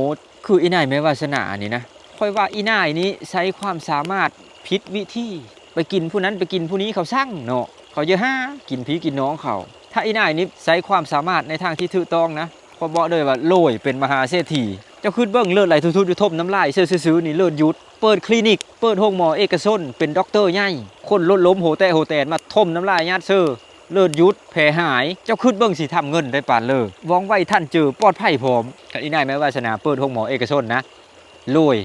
คืออีนายแม้วาสนานี่นะค่อยว่าอีนายนี้ใช้ความสามารถผิดวิธีไปกินผู้นั้นไปกินผู้นี้เขาสั่งเนาะเขาเยอะห้ากินผีกินน้องเขาถ้าอีนายนี้ใช้ความสามารถในทางที่ถูกต้องนะพอบอกเลยว่าโลยเป็นมหาเศรษฐีเจ้าขึ้นเบิ้งเลิศไหลทุบๆอยู่ทบน้ำลายซื้อๆนี่เลิศยุดเปิดคลินิกเปิดห้องหมอเอกชนเป็นด็อกเตอร์ใหญ่คนลดล้มโหแตนมาทมน้ำลายญาติเซอร์เลิศยุดแผลหายเจ้าขึ้นเบิ้งสิทำเงินได้ปานเลยว่องไวท่านเจอปลอดภัยพร้อมกับอีนายแม้วาสนาเปิดห้องหมอเอกชนนะรวย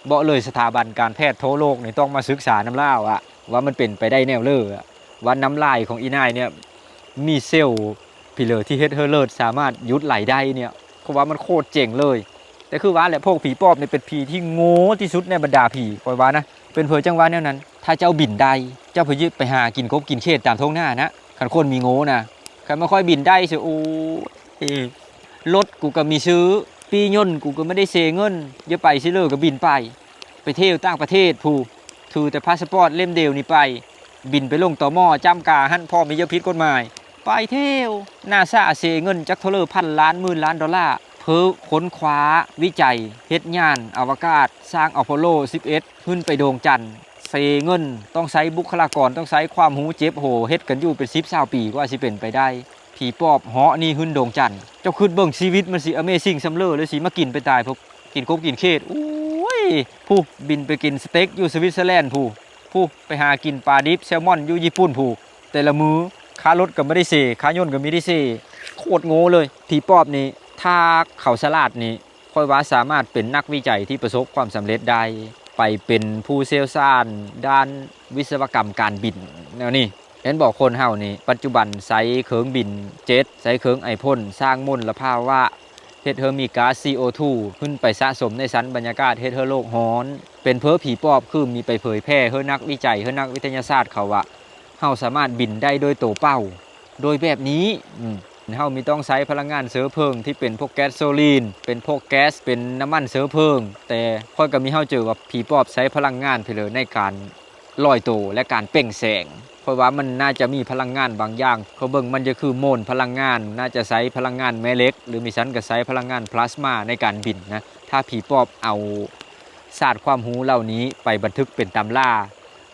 บอกเลยสถาบันการแพทย์ทั่วโลกนี่ต้องมาศึกษาน้ำลายอะว่ามันเป็นไปได้แนวเลยอะว่าน้ำลายของอีนายเนี่ยมีเซลล์พิเลอร์ที่เฮ็ดเฮอเลิศสามารถยุดไหลได้เนี่ยเพราะว่ามันโคตรเจ๋งเลยแต่คือว่าแหละพวกผีปอบเนี่ยเป็นผีที่โง่ที่สุดในบรรดาผีปล่อยว่านะเป็นเพอจังหวะแนวนั้นถ้าเจ้าบินได้เจ้าพยึดไปหากินกบกินเขตตามท้องหน้านะคันคนมีโง่นะคันไม่ค่อยบินได้สิโอ้รถกูก็มีซื้อปีย่นกูก็ไม่ได้เซเงินอย่าไปซิเลยก็บินไปเที่ยวต่างประเทศผู้ถือแต่พาสปอร์ตเล่มเดียวนี่ไปบินไปลงต่อหม้อจ้ำกาหั่นพ่อมีเยอะพิษกฎหมายไปเที่ยวนาซาเซเงินจักเทเลอร์พันล้านหมื่นล้านดอลลาร์เพื่อค้นคว้าวิจัยเฮ็ดงานอวกาศสร้างอพอลโล 11 ขึ้นไปดวงจันทร์เซเงินต้องใช้บุคลากรต้องใช้ความหูเจ็บโหเฮ็ดกันอยู่เป็น10-20 ปีกว่าสิเป็นไปได้ผีปอบเหาะนี่ขึ้นดวงจันทร์เจ้าขึ้นเบิ่งชีวิตมันสิ Amazing ซัมเลอร์เลยสิมากินไปตายพวกกินกบกินเขตโอ้ยผู้บินไปกินสเต็กอยู่สวิตเซอร์แลนด์ผู้ไปหากินปลาดิบแซลมอนอยู่ญี่ปุ่นผู้แต่ละมื้อค่ารถก็ไม่ได้เซค่ายนต์ก็ไม่ได้เซโคตรโง่เลยผีปอบนี่ถ้าเขาฉลาดนี่ค่อยว่าสามารถเป็นนักวิจัยที่ประสบความสำเร็จได้ไปเป็นผู้เชี่ยวชาญด้านวิศวกรรมการบินแนวนี้เห็นบอกคนเฮานี่ปัจจุบันใช้เครื่องบินเจ็ตใช้เครื่องไอพ่นสร้างมลภาวะเฮ็ดเฮอมีก๊าซ CO2 ขึ้นไปสะสมในชั้นบรรยากาศเฮ็ดเฮอโลกร้อนเป็นเพ้อผีปอบคือมีไปเผยแพร่เฮอนักวิจัยเฮอนักวิทยาศาสตร์เขาว่าเฮาสามารถบินได้โดยตัวเป้าโดยแบบนี้ เฮามีต้องใช้พลังงานเชื้อเพลิงที่เป็นพวกแก๊สโซลีนเป็นพวกแก๊สเป็นน้ำมันเชื้อเพลิงแต่ค่อยก็มีเฮาเจอว่าผีปอบใช้พลังงานไปเลยในการลอยตัวและการเปล่งแสงเพราะว่ามันน่าจะมีพลังงานบางอย่างเขาเบิ่งมันจะคือโมลพลังงานน่าจะใช้พลังงานแม่เหล็กหรือมีชั้นก็ใช้พลังงานพลาสมาในการบินนะถ้าผีปอบเอาศาสตร์ความรู้เหล่านี้ไปบันทึกเป็นตำรา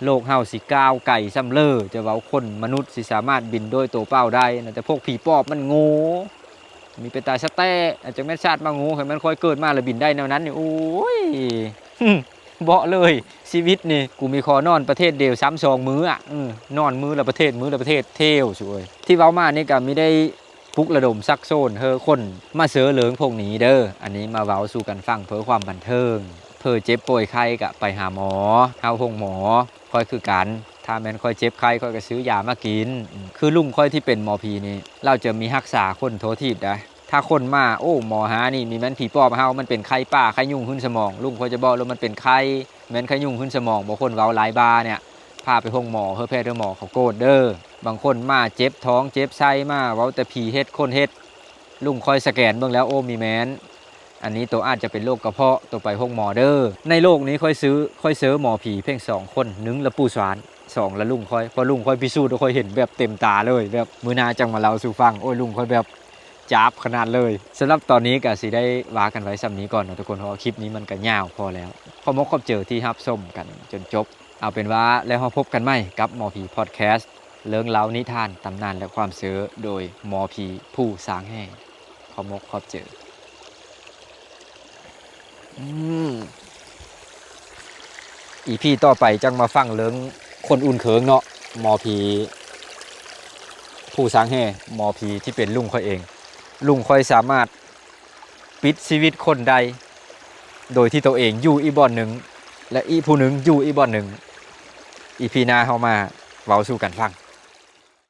โลกเฮาสิก้าวไก่ซ้ำเลอจะเว้าคนมนุษย์สิสามารถบินโดยตัวเปล่าได้นะแต่พวกผีปอบมันโง่มีเป็นตาสแต้อาจจะแม่นชาติมาโง่ให้มันค่อยเกิดมาแล้วบินได้แนวนั้นนี่โอ้ย เบาะเลยชีวิตนี่กูมีคอนอนประเทศเดียวซ้ำ2มื้ออ่ะนอนมื้อละประเทศมื้อละประเทศเที่ยวสวยที่เว้ามานี่ก็ไม่ได้ปลุกระดมซักโซนเฮอคนมาเสือเหลืองพวกนี้เด้ออันนี้มาเว้าสู่กันฟังเพื่อความบันเทิงเพื่อเจ็บป่วยไข้ก็ไปหาหมอเข้าห้องหมอค่อยคือกันถ้าแม่นค่อยเจ็บไข้ค่อยก็ซื้อยามากินคือลุงค่อยที่เป็นหมอผีนี่เราจะมีรักษาคนโทษทีได้ถ้าคนมาโอ้หมอหานี่มีแม่นผีปอบเฮามันเป็นไข้ป้าไข้ยุ่งขึ้นสมองลุงค่อยจะบอกแล้วมันเป็นไข้แม่นไข้ยุ่งขึ้นสมองบางคนเว้าหลายบาเนี่ยพาไปห้องหมอเฮอแพทย์เด้อหมอเขาโกรธเด้อบางคนมาเจ็บท้องเจ็บไส้มาเว้าแต่ผีเฮ็ดคนเฮ็ดลุงค่อยสแกนเบิ่งแล้วโอ้มีแม่นอันนี้ตัวอาจจะเป็นโรคกระเพาะตัวไปห้องหมอเด้อในโลกนี้ค่อยซื้อหมอผีเพียง2คน1ละปู่สวาน2ละลุงค่อยพอลุงค่อยพิสูจน์ค่อยเห็นแบบเต็มตาเลยแบบมื้อหน้าจังมาเล่าสู่ฟังโอ้ยลุงค่อยแบบจับขนาดเลยสำหรับตอนนี้ก็สิได้ว่ากันไว้ซ้ำนี้ก่อนนะทุกคนเพราะคลิปนี้มันก็ยาวพอแล้วขอมกขอบเจอที่รับชมกันจนจบเอาเป็นว่าแล้วเราพบกันใหม่กับหมอผีพอดแคสต์เรื่องเล่านิทานตำนานและความเสือโดยหมอผีผู้สางแห่ขอมกขอบเจออีพีต่อไปจังมาฟังเรื่องคนอุ่นเขิงเนาะหมอผีผู้สางแห่หมอผีที่เป็นลุงค่อยเองลุงค่อยสามารถปิดชีวิตคนใดโดยที่ตัวเองอยู่อีกบ่อนหนึ่งและอีผู้หนึ่งอยู่อีกบ่อนหนึ่งอีพีหน้าเข้ามาเว้าสู่กันฟัง